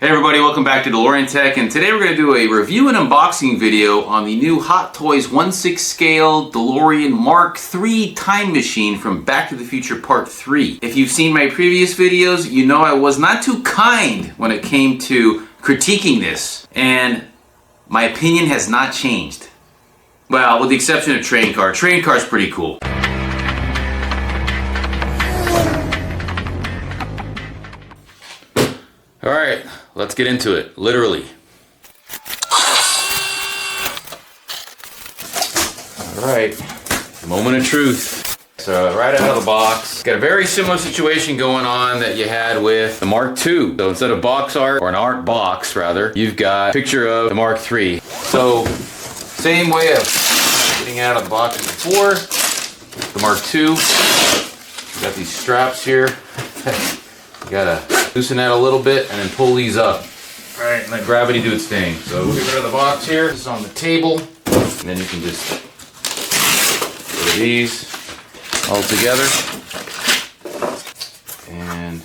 Hey everybody, welcome back to DeLorean Tech, and today we're going to do a review and unboxing video on the new Hot Toys 1/6 scale DeLorean Mark III time machine from Back to the Future Part 3. If you've seen my previous videos, you know I was not too kind when it came to critiquing this, and my opinion has not changed. Well, with the exception of Train Car. Train Car's pretty cool. Alright, let's get into it, literally. Alright, moment of truth. So right out of the box, got a very similar situation going on that you had with the Mark II. So instead of box art, or an art box rather, you've got a picture of the Mark III. So, same way of getting out of the box as before, the Mark II. You got these straps here. You gotta loosen that a little bit and then pull these up. Alright, and let gravity do its thing. So we'll get rid of the box here. This is on the table. And then you can just get rid of these all together. And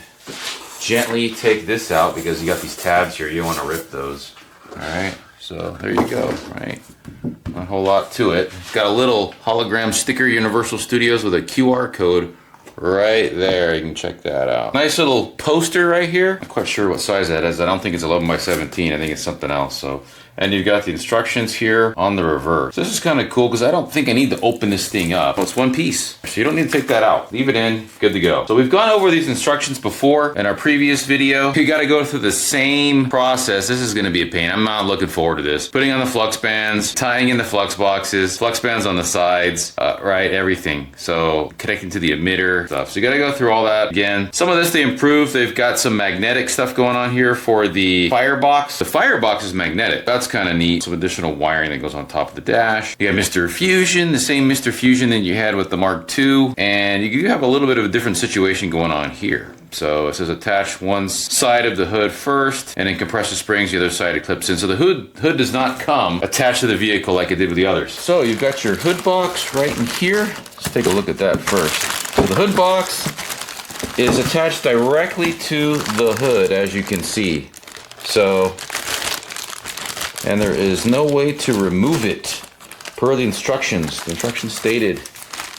gently take this out because you got these tabs here. You don't want to rip those. Alright, so there you go, right? Not a whole lot to it. It's got a little hologram sticker, Universal Studios, with a QR code right there. You can check that out. Nice little poster right here. I'm quite sure what size that is. I don't think it's 11 by 17. I think it's something else. So, and you've got the instructions here on the reverse. So this is kind of cool because I don't think I need to open this thing up. Well, it's one piece, so you don't need to take that out. Leave it in, good to go. So we've gone over these instructions before in our previous video. You got to go through the same process. This is going to be a pain. I'm not looking forward to this. Putting on the flux bands, tying in the flux boxes, flux bands on the sides, right, everything. So connecting to the emitter stuff. So you got to go through all that again. Some of this they improved. They've got some magnetic stuff going on here for the firebox. The firebox is magnetic. That's kind of neat. Some additional wiring that goes on top of the dash. You got Mr. Fusion, the same Mr. Fusion that you had with the Mark II, and you do have a little bit of a different situation going on here. So it says attach one side of the hood first, and then compressor springs, the other side it clips in. So the hood does not come attached to the vehicle like it did with the others. So you've got your hood box right in here. Let's take a look at that first. So the hood box is attached directly to the hood, as you can see. So, and there is no way to remove it per the instructions. The instructions stated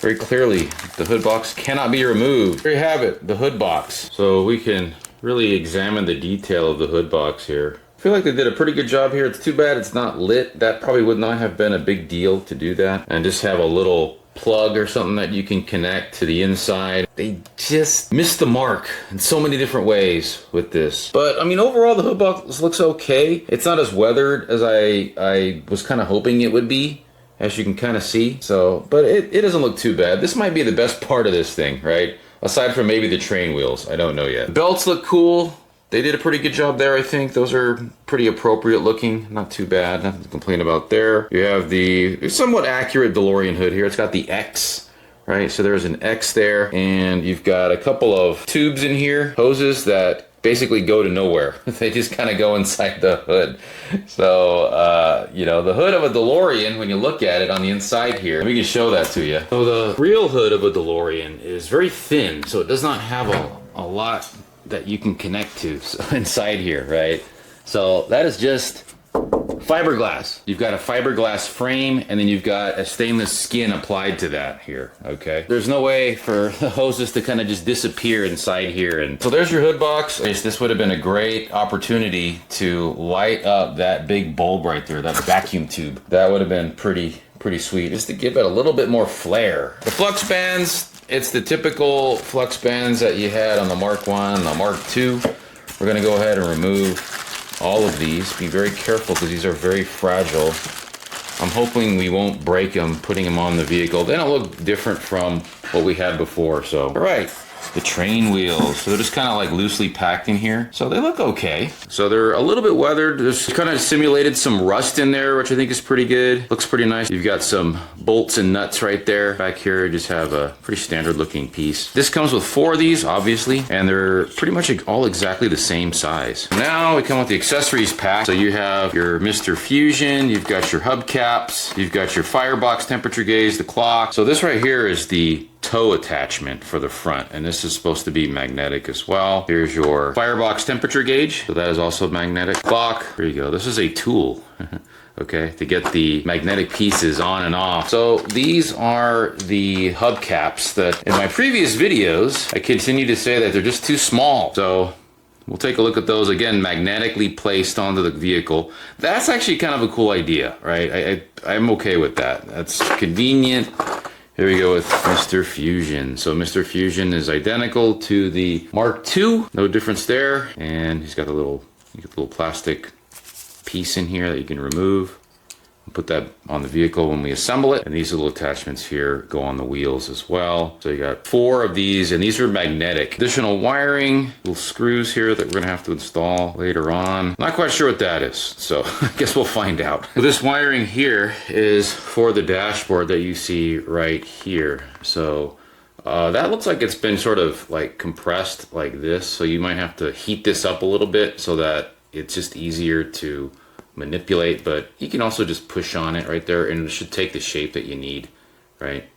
very clearly the hood box cannot be removed. There you have it, the hood box. So we can really examine the detail of the hood box here. I feel like they did a pretty good job here. It's too bad it's not lit. That probably would not have been a big deal to do that. And just have a little plug or something that you can connect to the inside. They just missed the mark in so many different ways with this. But I mean, overall the hood box looks okay. It's not as weathered as I was kind of hoping it would be, as you can kind of see. So, but it doesn't look too bad. This might be the best part of this thing, right? Aside from maybe the train wheels. I don't know yet. The belts look cool. They did a pretty good job there, I think. Those are pretty appropriate looking. Not too bad. Nothing to complain about there. You have the somewhat accurate DeLorean hood here. It's got the X, right? So there's an X there. And you've got a couple of tubes in here, hoses that basically go to nowhere. They just kind of go inside the hood. So, you know, the hood of a DeLorean, when you look at it on the inside here, we can show that to you. So the real hood of a DeLorean is very thin, so it does not have a lot that you can connect to inside here, right? So that is just fiberglass. You've got a fiberglass frame, and then you've got a stainless skin applied to that here, okay? There's no way for the hoses to kind of just disappear inside here. And so there's your hood box. This would have been a great opportunity to light up that big bulb right there, that vacuum tube. That would have been pretty sweet, just to give it a little bit more flair. The flux bands, it's the typical flux bands that you had on the Mark I and the Mark II. We're gonna go ahead and remove all of these. Be very careful because these are very fragile. I'm hoping we won't break them putting them on the vehicle. They don't look different from what we had before, so. All right, the train wheels. So they're just kind of like loosely packed in here. So they look okay. So they're a little bit weathered. There's kind of simulated some rust in there, which I think is pretty good. Looks pretty nice. You've got some bolts and nuts right there. Back here, you just have a pretty standard looking piece. This comes with 4 of these, obviously, and they're pretty much all exactly the same size. Now we come with the accessories pack. So you have your Mr. Fusion, you've got your hubcaps, you've got your firebox temperature gauge, the clock. So this right here is the toe attachment for the front, and this is supposed to be magnetic as well. Here's your firebox temperature gauge, so that is also magnetic. Clock, here you go. This is a tool, okay, to get the magnetic pieces on and off. So these are the hubcaps that in my previous videos, I continue to say that they're just too small. So we'll take a look at those again, magnetically placed onto the vehicle. That's actually kind of a cool idea, right? I'm okay with that. That's convenient. Here we go with Mr. Fusion. So Mr. Fusion is identical to the Mark II, no difference there. And he's got the little, plastic piece in here that you can remove. Put that on the vehicle when we assemble it. And these little attachments here go on the wheels as well. So you got 4 of these, and these are magnetic. Additional wiring, little screws here that we're gonna have to install later on. Not quite sure what that is, so I guess we'll find out. This wiring here is for the dashboard that you see right here. So that looks like it's been sort of like compressed like this. So you might have to heat this up a little bit so that it's just easier to manipulate, but you can also just push on it right there and it should take the shape that you need, right,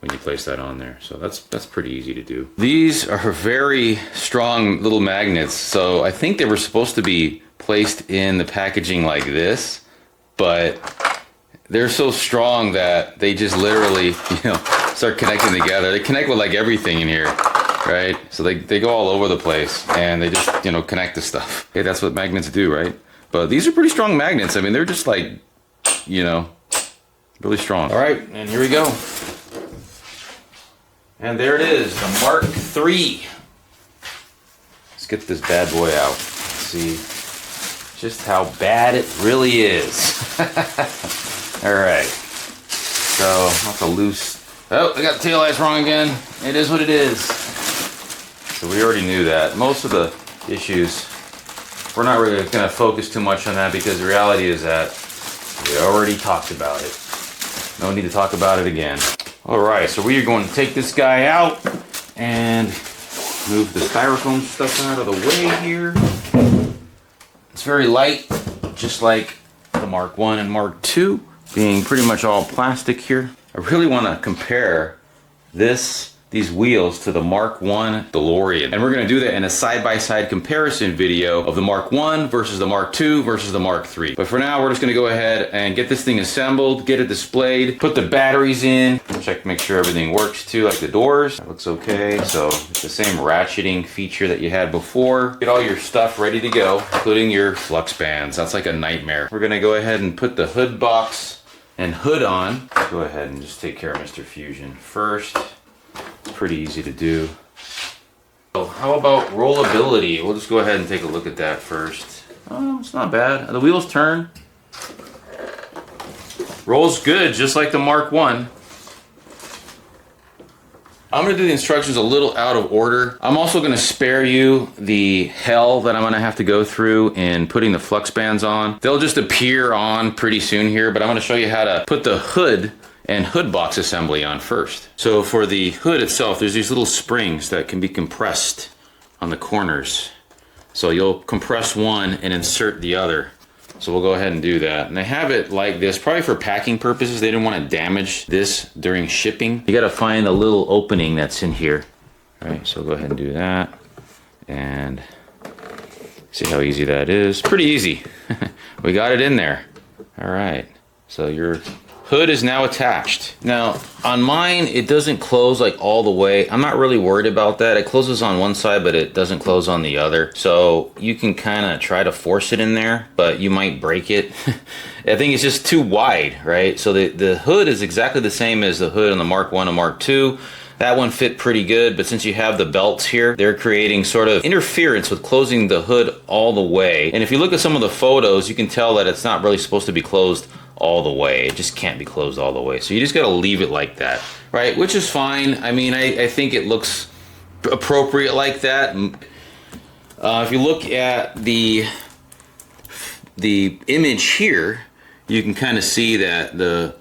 when you place that on there. So that's pretty easy to do. These are very strong little magnets, so I think they were supposed to be placed in the packaging like this, but they're so strong that they just literally, start connecting together. They connect with like everything in here, right? So they go all over the place and they just, connect to stuff. Okay, that's what magnets do, right? But these are pretty strong magnets. I mean, they're just like, really strong. All right, and here we go. And there it is, the Mark III. Let's get this bad boy out. Let's see just how bad it really is. All right, so not the loose. Oh, I got the tail lights wrong again. It is what it is. So we already knew that. Most of the issues, we're not really going to focus too much on that because the reality is that we already talked about it. No need to talk about it again. All right, so we are going to take this guy out and move the styrofoam stuff out of the way here. It's very light, just like the Mark I and Mark II, being pretty much all plastic here. I really want to compare these wheels to the Mark I DeLorean. And we're going to do that in a side-by-side comparison video of the Mark I versus the Mark II versus the Mark III. But for now, we're just going to go ahead and get this thing assembled, get it displayed, put the batteries in, check to make sure everything works too, like the doors. That looks okay. So it's the same ratcheting feature that you had before. Get all your stuff ready to go, including your Flux Bands. That's like a nightmare. We're going to go ahead and put the hood box and hood on. Go ahead and just take care of Mr. Fusion first. Pretty easy to do. So how about rollability? We'll just go ahead and take a look at that first. Oh, it's not bad. The wheels turn. Rolls good, just like the Mark I. I'm going to do the instructions a little out of order. I'm also going to spare you the hell that I'm going to have to go through in putting the Flux Bands on. They'll just appear on pretty soon here, but I'm going to show you how to put the hood and hood box assembly on first. So for the hood itself, there's these little springs that can be compressed on the corners. So you'll compress one and insert the other. So we'll go ahead and do that. And they have it like this, probably for packing purposes. They didn't want to damage this during shipping. You got to find a little opening that's in here. All right, so go ahead and do that. And see how easy that is. Pretty easy. We got it in there. All right, so your hood is now attached. Now, on mine, it doesn't close like all the way. I'm not really worried about that. It closes on one side, but it doesn't close on the other. So you can kind of try to force it in there, but you might break it. I think it's just too wide, right? So the hood is exactly the same as the hood on the Mark I and Mark II. That one fit pretty good, but since you have the belts here, they're creating sort of interference with closing the hood all the way. And if you look at some of the photos, you can tell that it's not really supposed to be closed all the way. It just can't be closed all the way. So you just gotta leave it like that, right? Which is fine. I mean, I think it looks appropriate like that. If you look at the image here, you can kind of see that the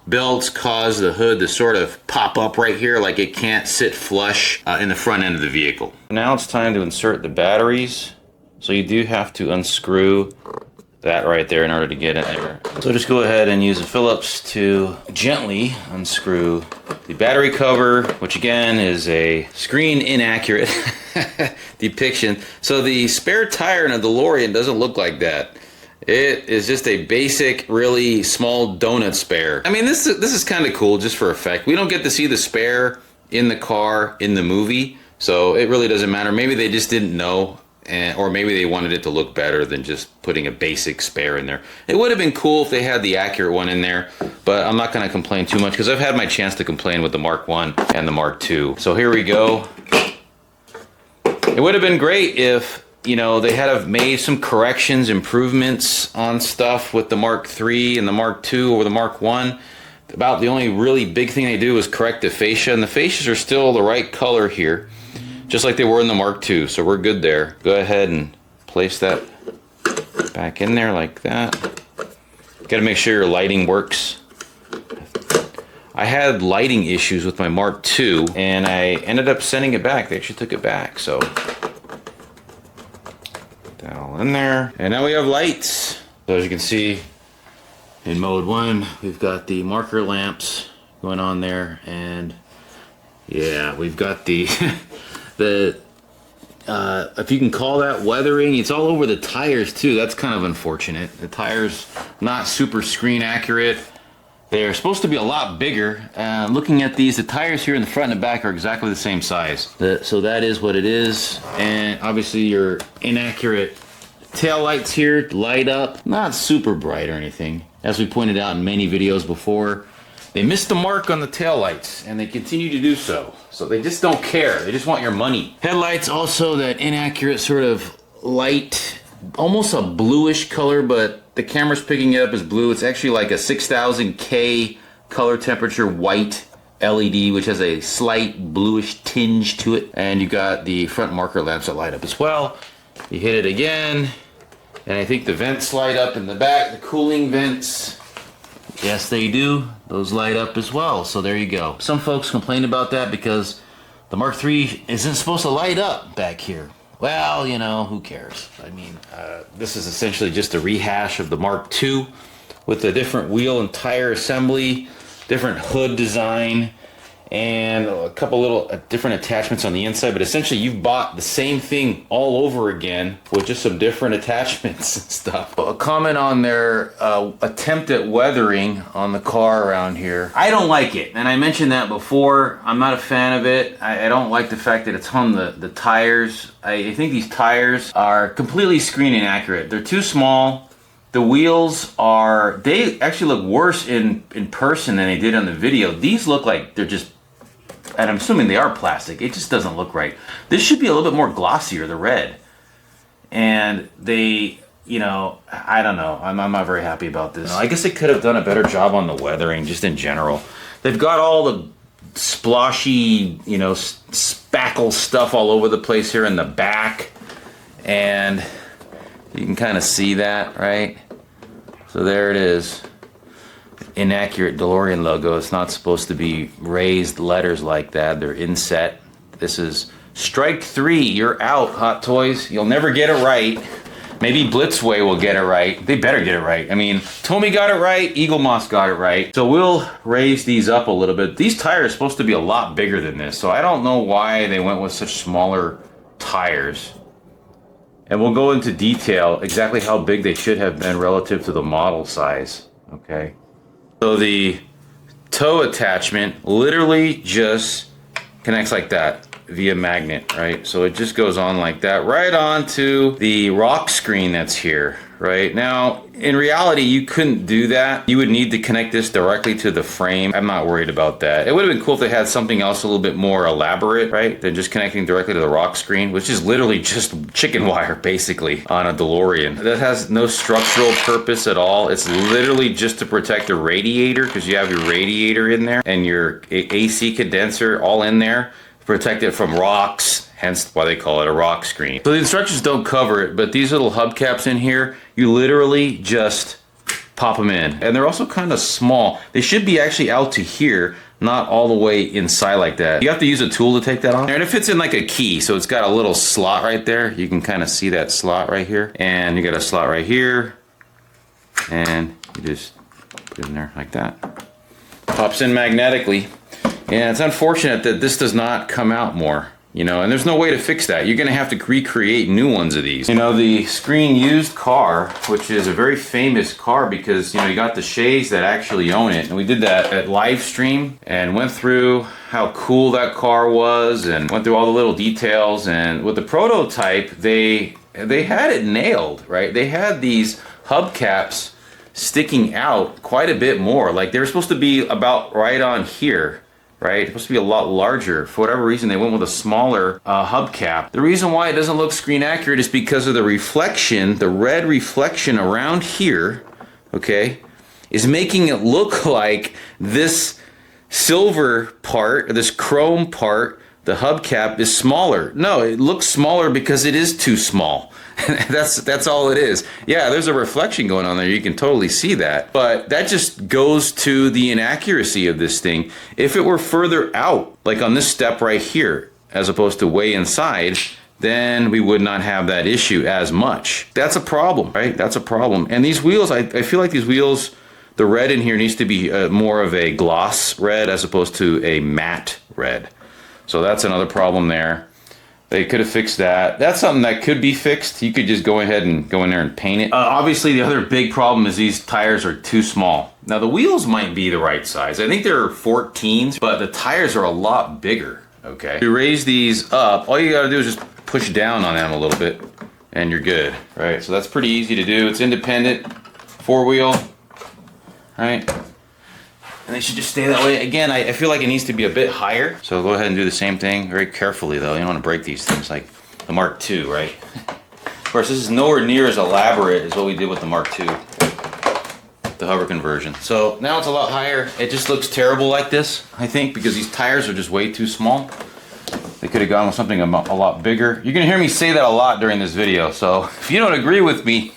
belts cause the hood to sort of pop up right here, like it can't sit flush in the front end of the vehicle. Now it's time to insert the batteries. So you do have to unscrew that right there in order to get in there. So just go ahead and use a Phillips to gently unscrew the battery cover, which again is a screen inaccurate depiction. So the spare tire in a DeLorean doesn't look like that. It is just a basic, really small donut spare. I mean, this is kind of cool just for effect. We don't get to see the spare in the car in the movie, so it really doesn't matter. Maybe they just didn't know. Or maybe they wanted it to look better than just putting a basic spare in there. It would have been cool if they had the accurate one in there, but I'm not going to complain too much because I've had my chance to complain with the Mark 1 and the Mark 2. So here we go. It would have been great if, you know, they had have made some corrections, improvements on stuff with the Mark 3 and the Mark 2 or the Mark 1. About the only really big thing they do is correct the fascia, and the fascias are still the right color here, just like they were in the Mark II, so we're good there. Go ahead and place that back in there like that. Got to make sure your lighting works. I had lighting issues with my Mark II, and I ended up sending it back. They actually took it back, so put that all in there. And now we have lights. So as you can see, in mode 1, we've got the marker lamps going on there, and yeah, we've got the if you can call that weathering, it's all over the tires too. That's kind of unfortunate. The tires not super screen accurate. They're supposed to be a lot bigger. Looking at these, the tires here in the front and the back are exactly the same size. So that is what it is. And obviously your inaccurate tail lights here light up. Not super bright or anything. As we pointed out in many videos before, they missed the mark on the taillights, and they continue to do so. So they just don't care. They just want your money. Headlights also that inaccurate sort of light, almost a bluish color, but the camera's picking it up as blue. It's actually like a 6000K color temperature white LED, which has a slight bluish tinge to it. And you got the front marker lamps that light up as well. You hit it again, and I think the vents light up in the back, the cooling vents. Yes, they do. Those light up as well. So there you go. Some folks complain about that because the Mark III isn't supposed to light up back here. Well, you know, who cares? I mean, this is essentially just a rehash of the Mark II with a different wheel and tire assembly, different hood design, and a couple little different attachments on the inside. But essentially, you've bought the same thing all over again with just some different attachments and stuff. A comment on their attempt at weathering on the car around here. I don't like it, and I mentioned that before. I'm not a fan of it. I don't like the fact that it's on the tires. I think these tires are completely screen inaccurate. They're too small. The wheels are, they actually look worse in person than they did on the video. These look like they're just, and I'm assuming they are plastic. It just doesn't look right. This should be a little bit more glossier, the red. And they, you know, I don't know. I'm not very happy about this. I guess they could have done a better job on the weathering, just in general. They've got all the splotchy, you know, spackle stuff all over the place here in the back. And you can kind of see that, right? So there it is. Inaccurate DeLorean logo. It's not supposed to be raised letters like that. They're inset. This is strike 3. You're out, Hot Toys. You'll never get it right. Maybe Blitzway will get it right. They better get it right. I mean, Tommy got it right. Eagle Moss got it right. So we'll raise these up a little bit. These tires are supposed to be a lot bigger than this. So I don't know why they went with such smaller tires. And we'll go into detail exactly how big they should have been relative to the model size. Okay. So the toe attachment literally just connects like that via magnet, right? So it just goes on like that right onto the rock screen that's here, right? Now, in reality, you couldn't do that. You would need to connect this directly to the frame. I'm not worried about that. It would have been cool if they had something else a little bit more elaborate, right? Than just connecting directly to the rock screen, which is literally just chicken wire, basically, on a DeLorean. That has no structural purpose at all. It's literally just to protect the radiator, because you have your radiator in there and your AC condenser all in there. Protect it from rocks, hence why they call it a rock screen. So the instructions don't cover it, but these little hubcaps in here, you literally just pop them in. And they're also kind of small. They should be actually out to here, not all the way inside like that. You have to use a tool to take that off. And it fits in like a key, so it's got a little slot right there. You can kind of see that slot right here. And you got a slot right here, and you just put it in there like that. Pops in magnetically, and it's unfortunate that this does not come out more, you know, and there's no way to fix that. You're gonna have to recreate new ones of these. You know, the screen used car, which is a very famous car because, you know, you got the Shays that actually own it, and we did that at live stream and went through how cool that car was and went through all the little details. And with the prototype, they had it nailed, right? They had these hubcaps sticking out quite a bit more. Like they were supposed to be about right on here, right? It's supposed to be a lot larger. For whatever reason, they went with a smaller hubcap. The reason why it doesn't look screen accurate is because of the reflection, the red reflection around here, okay, is making it look like this silver part, or this chrome part, the hubcap is smaller. No, it looks smaller because it is too small. That's all it is. Yeah, there's a reflection going on there. You can totally see that. But that just goes to the inaccuracy of this thing. If it were further out, like on this step right here, as opposed to way inside, then we would not have that issue as much. That's a problem, right? That's a problem. And these wheels, I feel like these wheels, the red in here needs to be more of a gloss red as opposed to a matte red. So that's another problem there. They could have fixed that. That's something that could be fixed. You could just go ahead and go in there and paint it. Obviously, the other big problem is these tires are too small. Now, the wheels might be the right size. I think they're 14s, but the tires are a lot bigger, okay? To raise these up, all you gotta do is just push down on them a little bit, and you're good, right? So that's pretty easy to do. It's independent, four-wheel, right? And they should just stay that way. Again, I feel like it needs to be a bit higher. So go ahead and do the same thing very carefully though. You don't want to break these things like the Mark II, right? Of course, this is nowhere near as elaborate as what we did with the Mark II, the hover conversion. So now it's a lot higher. It just looks terrible like this, I think, because these tires are just way too small. They could have gone with something a lot bigger. You're gonna hear me say that a lot during this video. So if you don't agree with me,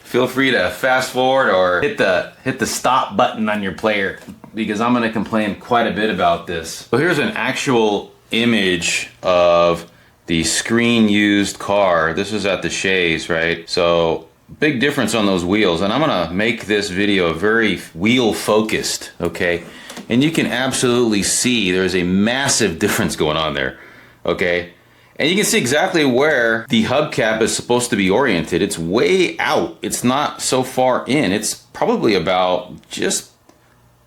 feel free to fast forward or hit the stop button on your player, because I'm gonna complain quite a bit about this. So here's an actual image of the screen used car. This is at the Shays, right? So big difference on those wheels, and I'm gonna make this video very wheel focused, okay? And you can absolutely see there's a massive difference going on there, okay? And you can see exactly where the hubcap is supposed to be oriented. It's way out. It's not so far in. It's probably about just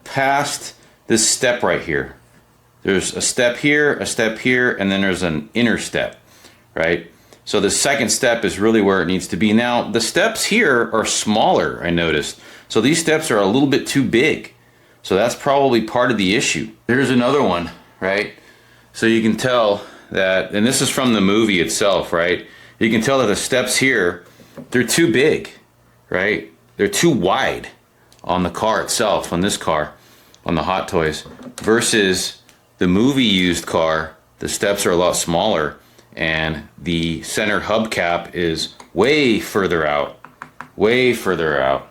past this step right here. There's a step here, and then there's an inner step, right? So the second step is really where it needs to be. Now, the steps here are smaller, I noticed. So these steps are a little bit too big. So that's probably part of the issue. Here's another one, right? So you can tell that, and this is from the movie itself, right? You can tell that the steps here, they're too big, right? They're too wide on the car itself, on this car, on the Hot Toys, versus the movie used car. The steps are a lot smaller, and the center hubcap is way further out, way further out.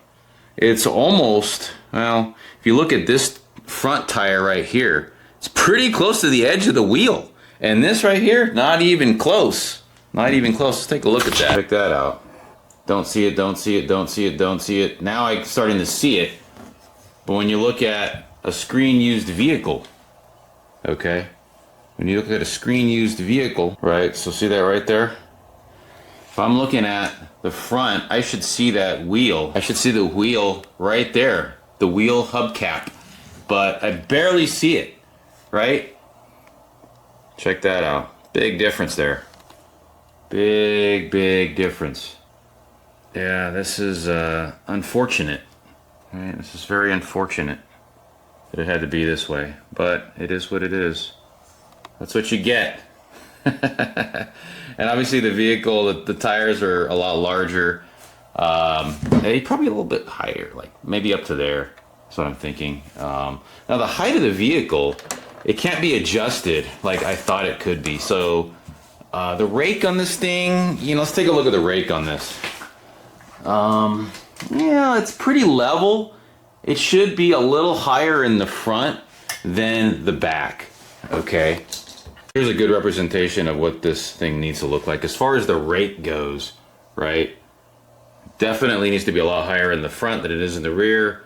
It's almost, well, if you look at this front tire right here, it's pretty close to the edge of the wheel. And this right here, not even close. Not even close. Let's take a look at that. Check that out. Don't see it, don't see it, don't see it, don't see it. Now I'm starting to see it. But when you look at a screen used vehicle, okay? When you look at a screen used vehicle, right? So see that right there? If I'm looking at the front, I should see that wheel. I should see the wheel right there. The wheel hubcap. But I barely see it, right? Check that out. Big difference there. Big, big difference. Yeah, this is unfortunate. Right? This is very unfortunate that it had to be this way. But it is what it is. That's what you get. And obviously the vehicle, the tires are a lot larger. They probably a little bit higher, like maybe up to there. That's what I'm thinking. Now the height of the vehicle, it can't be adjusted like I thought it could be. So the rake on this thing, you know, let's take a look at the rake on this. Yeah, it's pretty level. It should be a little higher in the front than the back, okay? Here's a good representation of what this thing needs to look like. As far as the rake goes, right? Definitely needs to be a lot higher in the front than it is in the rear.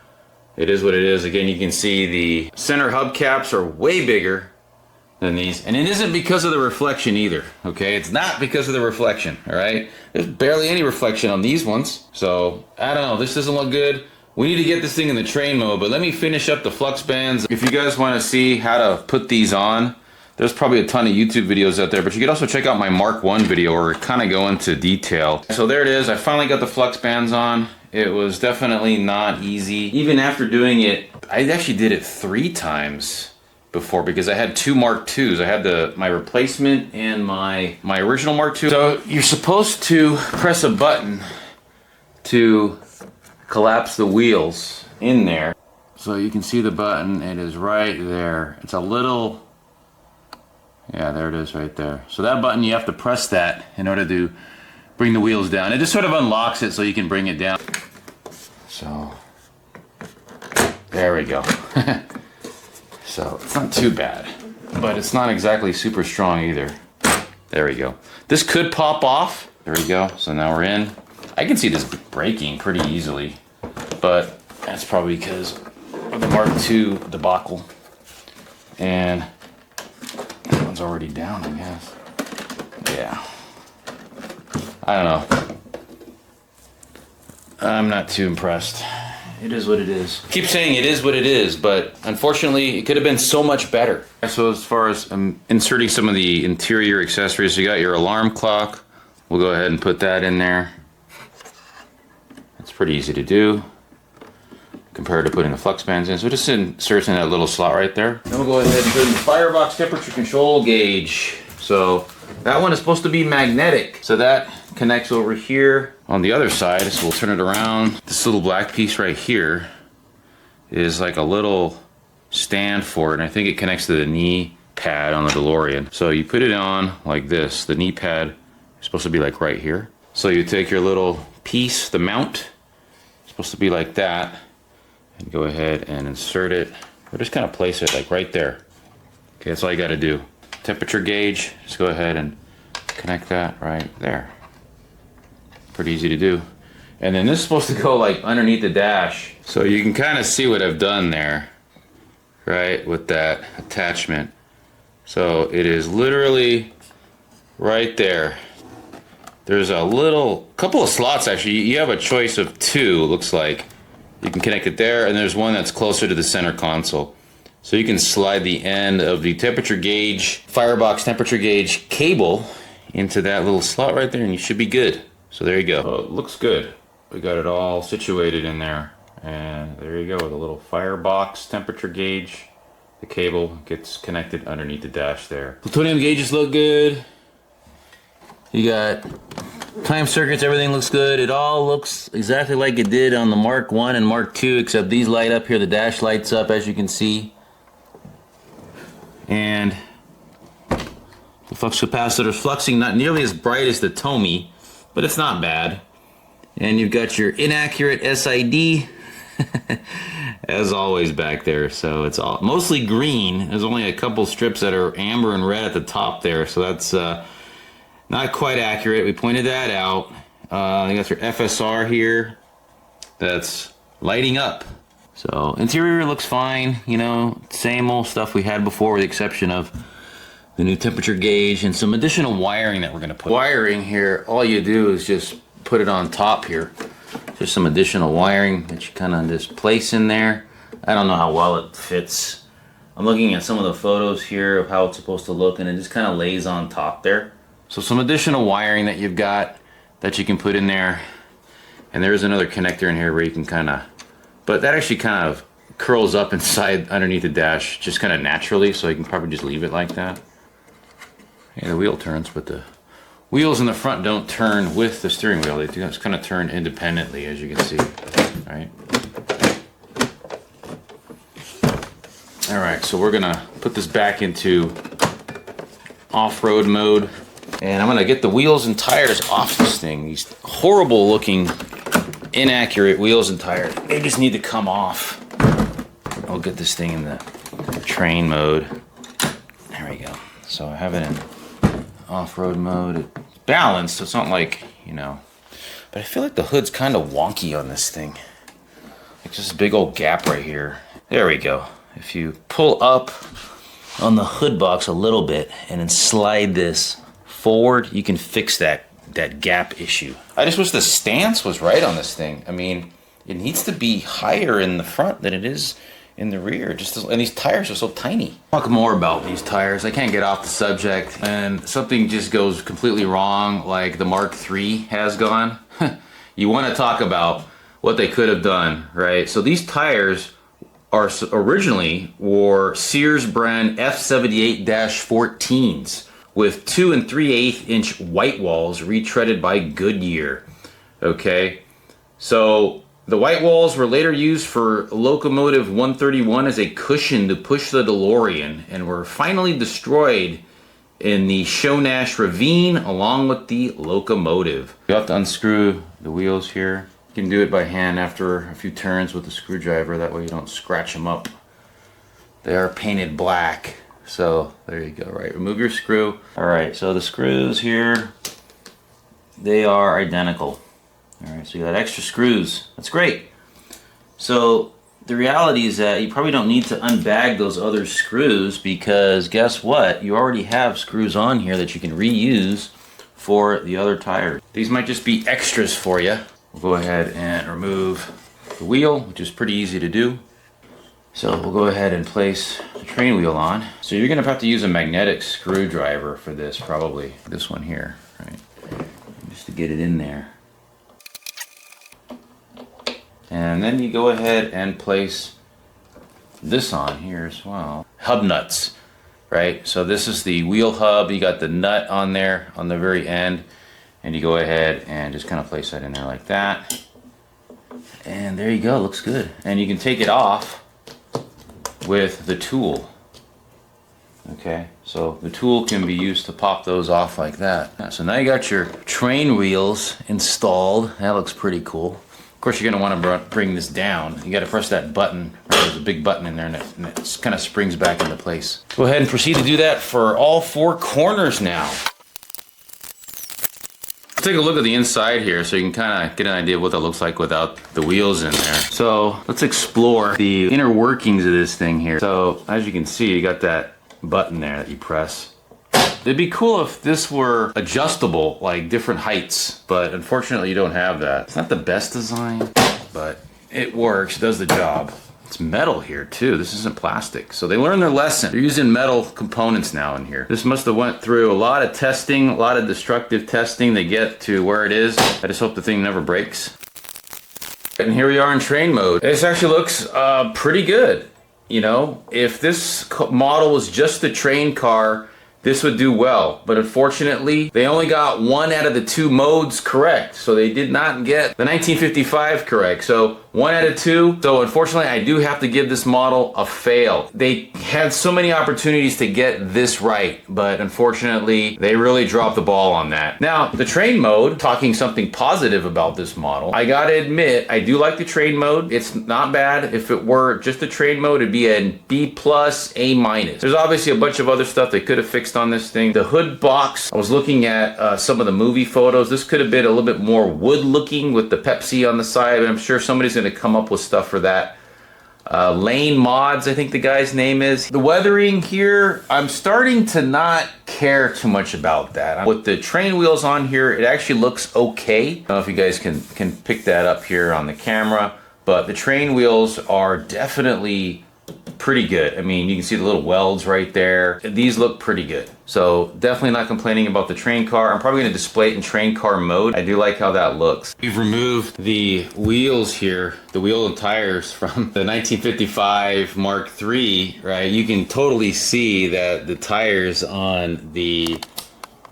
It is what it is. Again, you can see the center hubcaps are way bigger than these, and it isn't because of the reflection either, okay? It's not because of the reflection, all right? There's barely any reflection on these ones, so I don't know, this doesn't look good. We need to get this thing in the train mode, but let me finish up the Flux Bands. If you guys want to see how to put these on, there's probably a ton of YouTube videos out there, but you could also check out my Mark 1 video where we kind of go into detail. So there it is, I finally got the Flux Bands on. It was definitely not easy. Even after doing it, I actually did it 3 times before because I had 2 Mark IIs. I had my replacement and my original Mark II. So you're supposed to press a button to collapse the wheels in there. So you can see the button, it is right there. It's a little, yeah, there it is right there. So that button, you have to press that in order to bring the wheels down. It just sort of unlocks it so you can bring it down. So, there we go. So, it's not too bad, but it's not exactly super strong either. There we go. This could pop off. There we go. So now we're in. I can see this breaking pretty easily, but that's probably because of the Mark II debacle. And that one's already down, I guess. Yeah. I don't know. I'm not too impressed. It is what it is. Keep saying it is what it is, but unfortunately, it could have been so much better. So as far as inserting some of the interior accessories, you got your alarm clock. We'll go ahead and put that in there. It's pretty easy to do compared to putting the Flux Bands in. So it just inserts in that little slot right there. Then we'll go ahead and put in the firebox temperature control gauge. So that one is supposed to be magnetic. So that connects over here on the other side. So we'll turn it around. This little black piece right here is like a little stand for it. And I think it connects to the knee pad on the DeLorean. So you put it on like this. The knee pad is supposed to be like right here. So you take your little piece, the mount, it's supposed to be like that, and go ahead and insert it, or just kind of place it like right there. Okay, that's all you got to do. Temperature gauge, just go ahead and connect that right there. Pretty easy to do. And then this is supposed to go like underneath the dash. So you can kind of see what I've done there, right, with that attachment. So it is literally right there. There's a couple of slots actually. You have a choice of 2, looks like. You can connect it there, and there's one that's closer to the center console. So you can slide the end of the temperature gauge, firebox temperature gauge cable into that little slot right there, and you should be good. So there you go. Oh, it looks good. We got it all situated in there. And there you go with a little firebox temperature gauge. The cable gets connected underneath the dash there. Plutonium gauges look good. You got time circuits, everything looks good. It all looks exactly like it did on the Mark 1 and Mark 2, except these light up here. The dash lights up, as you can see. And the flux capacitor is fluxing, not nearly as bright as the Tomy, but it's not bad. And you've got your inaccurate SID, as always back there. So it's all mostly green. There's only a couple strips that are amber and red at the top there, so that's not quite accurate. We pointed that out. You got your FSR here that's lighting up. So interior looks fine, you know, same old stuff we had before with the exception of the new temperature gauge and some additional wiring that we're gonna put. Wiring here, all you do is just put it on top here. Just some additional wiring that you kind of just place in there. I don't know how well it fits. I'm looking at some of the photos here of how it's supposed to look, and it just kind of lays on top there. So some additional wiring that you've got that you can put in there. And there's another connector in here where you can kind of, but that actually kind of curls up inside underneath the dash just kind of naturally, so you can probably just leave it like that. Yeah, the wheel turns, but the wheels in the front don't turn with the steering wheel. They just kind of turn independently, as you can see. All right. All right, so we're gonna put this back into off-road mode. And I'm gonna get the wheels and tires off this thing. These horrible looking, inaccurate wheels and tires. They just need to come off. I'll get this thing in the train mode. There we go. So I have it in off-road mode. It's balanced, so it's not like, you know. But I feel like the hood's kind of wonky on this thing. Like just a big old gap right here. There we go. If you pull up on the hood box a little bit and then slide this forward, you can fix that gap issue. I just wish the stance was right on this thing. I mean, it needs to be higher in the front than it is in the rear. And these tires are so tiny. Talk more about these tires. I can't get off the subject. And something just goes completely wrong, like the Mark III has gone. You want to talk about what they could have done, right? So these tires are originally were Sears brand F78-14s with 2 3/8 inch Whitewalls retreaded by Goodyear. Okay, so the Whitewalls were later used for locomotive 131 as a cushion to push the DeLorean and were finally destroyed in the Shonash Ravine along with the locomotive. You have to unscrew the wheels here. You can do it by hand after a few turns with a screwdriver, that way you don't scratch them up. They are painted black, so there you go, right? Remove your screw. All right, so the screws here, they are identical. All right, so you got extra screws. That's great. So the reality is that you probably don't need to unbag those other screws because guess what? You already have screws on here that you can reuse for the other tires. These might just be extras for you. We'll go ahead and remove the wheel, which is pretty easy to do. So we'll go ahead and place the train wheel on. So you're gonna have to use a magnetic screwdriver for this, probably. This one here, right? Just to get it in there. And then you go ahead and place this on here as well. Hub nuts, right? So this is the wheel hub. You got the nut on there on the very end. And you go ahead and just kind of place that in there like that. And there you go, looks good. And you can take it off with the tool. Okay, so the tool can be used to pop those off like that. So now you got your train wheels installed. That looks pretty cool. Of course, you're gonna wanna bring this down. You gotta press that button. Right? There's a big button in there and it kind of springs back into place. Go ahead and proceed to do that for all 4 corners now. Take a look at the inside here so you can kind of get an idea of what that looks like without the wheels in there. So let's explore the inner workings of this thing here. So as you can see, you got that button there that you press. It'd be cool if this were adjustable, like different heights, but unfortunately you don't have that. It's not the best design, but it works, it does the job. It's metal here too, this isn't plastic. So they learned their lesson. They're using metal components now in here. This must have went through a lot of testing, a lot of destructive testing to get to where it is. I just hope the thing never breaks. And here we are in train mode. This actually looks pretty good. You know, if this model was just the train car, this would do well, but unfortunately, they only got 1 out of the 2 modes correct, so they did not get the 1955 correct. So 1 out of 2. So unfortunately, I do have to give this model a fail. They had so many opportunities to get this right, but unfortunately, they really dropped the ball on that. Now, the train mode, talking something positive about this model, I gotta admit, I do like the train mode. It's not bad. If it were just the train mode, it'd be a B+, A-. There's obviously a bunch of other stuff they could have fixed on this thing. The hood box, I was looking at some of the movie photos. This could have been a little bit more wood looking with the Pepsi on the side, but I'm sure somebody's gonna come up with stuff for that. Lane Mods, I think the guy's name is. The weathering here, I'm starting to not care too much about that. With the train wheels on here, it actually looks okay. I don't know if you guys can pick that up here on the camera, but the train wheels are definitely pretty good. I mean, you can see the little welds right there. These look pretty good. So definitely not complaining about the train car. I'm probably gonna display it in train car mode. I do like how that looks. We've removed the wheels here, the wheel and tires from the 1955 Mark III, right? You can totally see that the tires on the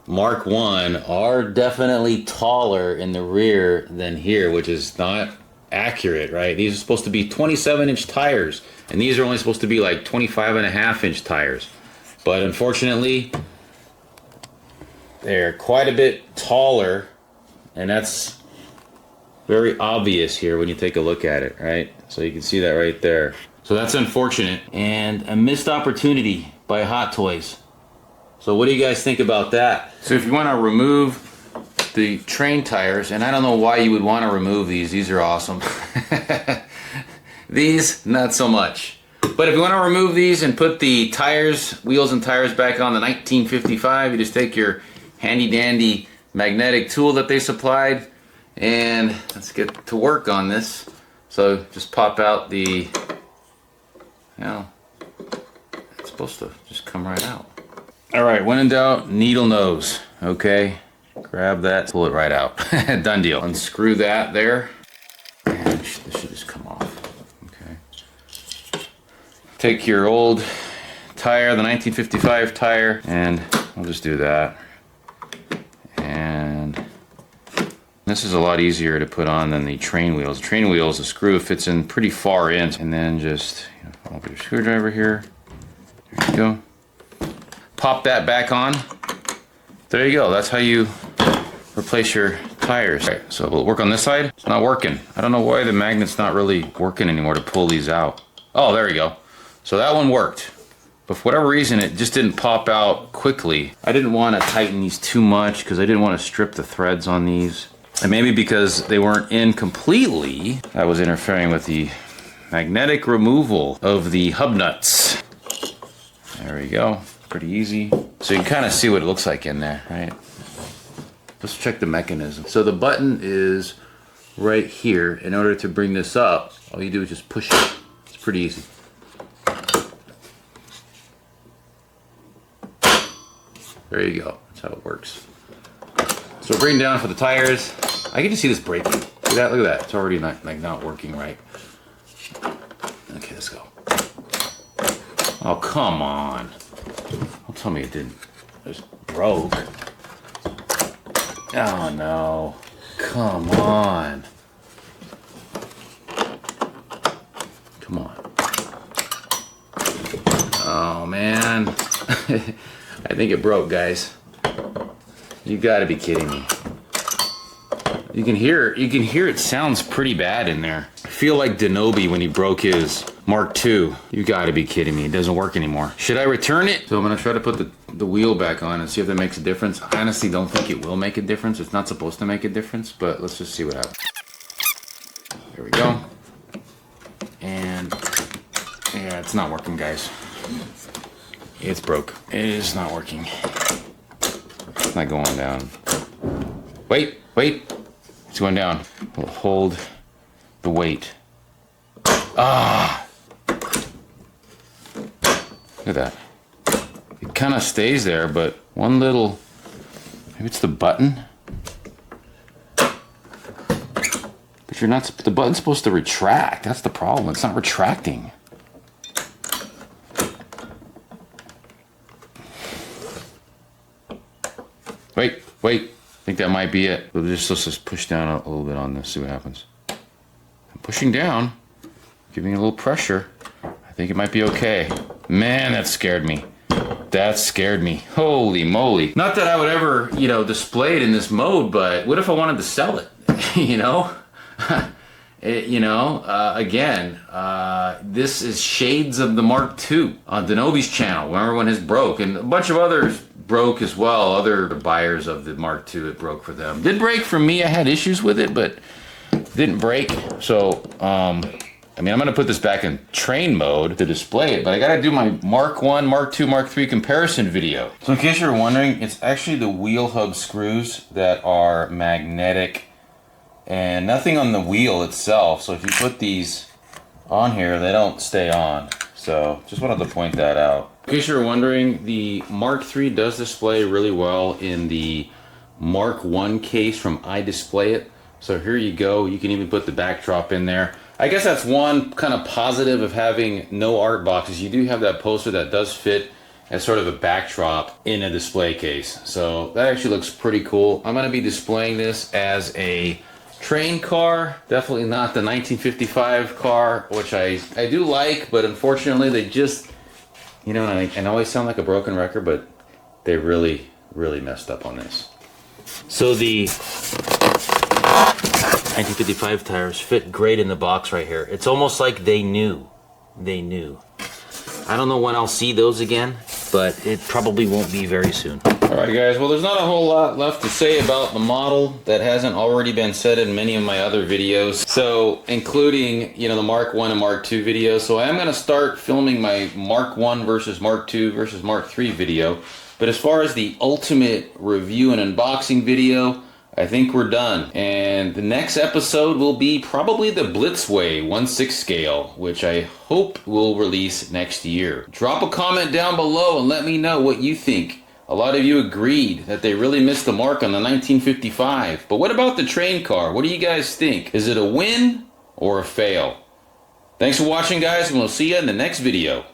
Mark I are definitely taller in the rear than here, which is not accurate, right? These are supposed to be 27-inch tires, and these are only supposed to be like 25.5-inch tires. But unfortunately, they're quite a bit taller, and that's very obvious here when you take a look at it, right? So you can see that right there. So that's unfortunate, and a missed opportunity by Hot Toys. So what do you guys think about that? So if you want to remove the train tires, and I don't know why you would want to remove these. These are awesome. These, not so much. But if you want to remove these and put the tires, wheels and tires back on the 1955, you just take your handy dandy magnetic tool that they supplied, and let's get to work on this. So just pop out the, it's supposed to just come right out. All right, when in doubt, needle nose, okay? Grab that, pull it right out. Done deal. Unscrew that there. And this should just come off, okay? Take your old tire, the 1955 tire, and we'll just do that. And this is a lot easier to put on than the train wheels. Train wheels, the screw fits in pretty far in, and then just follow your screwdriver here. There you go. Pop that back on. There you go. That's how you replace your tires. All right, so we'll work on this side. It's not working. I don't know why the magnet's not really working anymore to pull these out. Oh, there we go. So that one worked. But for whatever reason, it just didn't pop out quickly. I didn't want to tighten these too much because I didn't want to strip the threads on these. And maybe because they weren't in completely, that was interfering with the magnetic removal of the hub nuts. There we go. Pretty easy. So you can kind of see what it looks like in there, right? Let's check the mechanism. So the button is right here. In order to bring this up, all you do is just push it. It's pretty easy. There you go. That's how it works. So bring down for the tires. I can just see this braking. See that? Look at that. It's already not working right. Okay, let's go. Oh, come on. Don't tell me it didn't. It just broke. Oh no. Come on. Come on. Oh man. I think it broke, guys. You gotta be kidding me. You can hear it sounds pretty bad in there. I feel like Denobi when he broke his Mark II. You gotta be kidding me. It doesn't work anymore. Should I return it? So I'm gonna try to put the wheel back on and see if that makes a difference. I honestly don't think it will make a difference. It's not supposed to make a difference, but let's just see what happens. There we go. And yeah, it's not working, guys. It's broke. It is not working. It's not going down. Wait. It's going down. We'll hold the weight. Ah! Look at that. It kind of stays there, but one little, maybe it's the button. But you're not, the button's supposed to retract. That's the problem. It's not retracting. Wait. I think that might be it. Let's just push down a little bit on this, see what happens. I'm pushing down, giving it a little pressure. I think it might be okay. Man, that scared me. That scared me. Holy moly. Not that I would ever, display it in this mode, but what if I wanted to sell it? Again, this is shades of the Mark II on Denobi's channel. Remember when his broke, and a bunch of others broke as well. Other buyers of the Mark II, it broke for them. Did break for me. I had issues with it, but didn't break. So, I'm gonna put this back in train mode to display it, but I gotta do my Mark I, Mark II, Mark III comparison video. So in case you're wondering, it's actually the wheel hub screws that are magnetic and nothing on the wheel itself. So if you put these on here, they don't stay on. So just wanted to point that out. In case you're wondering, the Mark III does display really well in the Mark I case from iDisplayIt. So here you go. You can even put the backdrop in there. I guess that's one kind of positive of having no art boxes. You do have that poster that does fit as sort of a backdrop in a display case. So that actually looks pretty cool. I'm going to be displaying this as a train car, definitely not the 1955 car, which I do like, but unfortunately they just, and I always sound like a broken record, but they really messed up on this. So the 1955 tires fit great in the box right here. It's almost like they knew. I don't know when I'll see those again, but it probably won't be very soon. Alright guys, well there's not a whole lot left to say about the model that hasn't already been said in many of my other videos. So, including, you know, the Mark 1 and Mark 2 videos. So I am going to start filming my Mark 1 versus Mark 2 versus Mark 3 video. But as far as the ultimate review and unboxing video, I think we're done. And the next episode will be probably the Blitzway 1/6 scale, which I hope will release next year. Drop a comment down below and let me know what you think. A lot of you agreed that they really missed the mark on the 1955. But what about the train car? What do you guys think? Is it a win or a fail? Thanks for watching, guys, and we'll see you in the next video.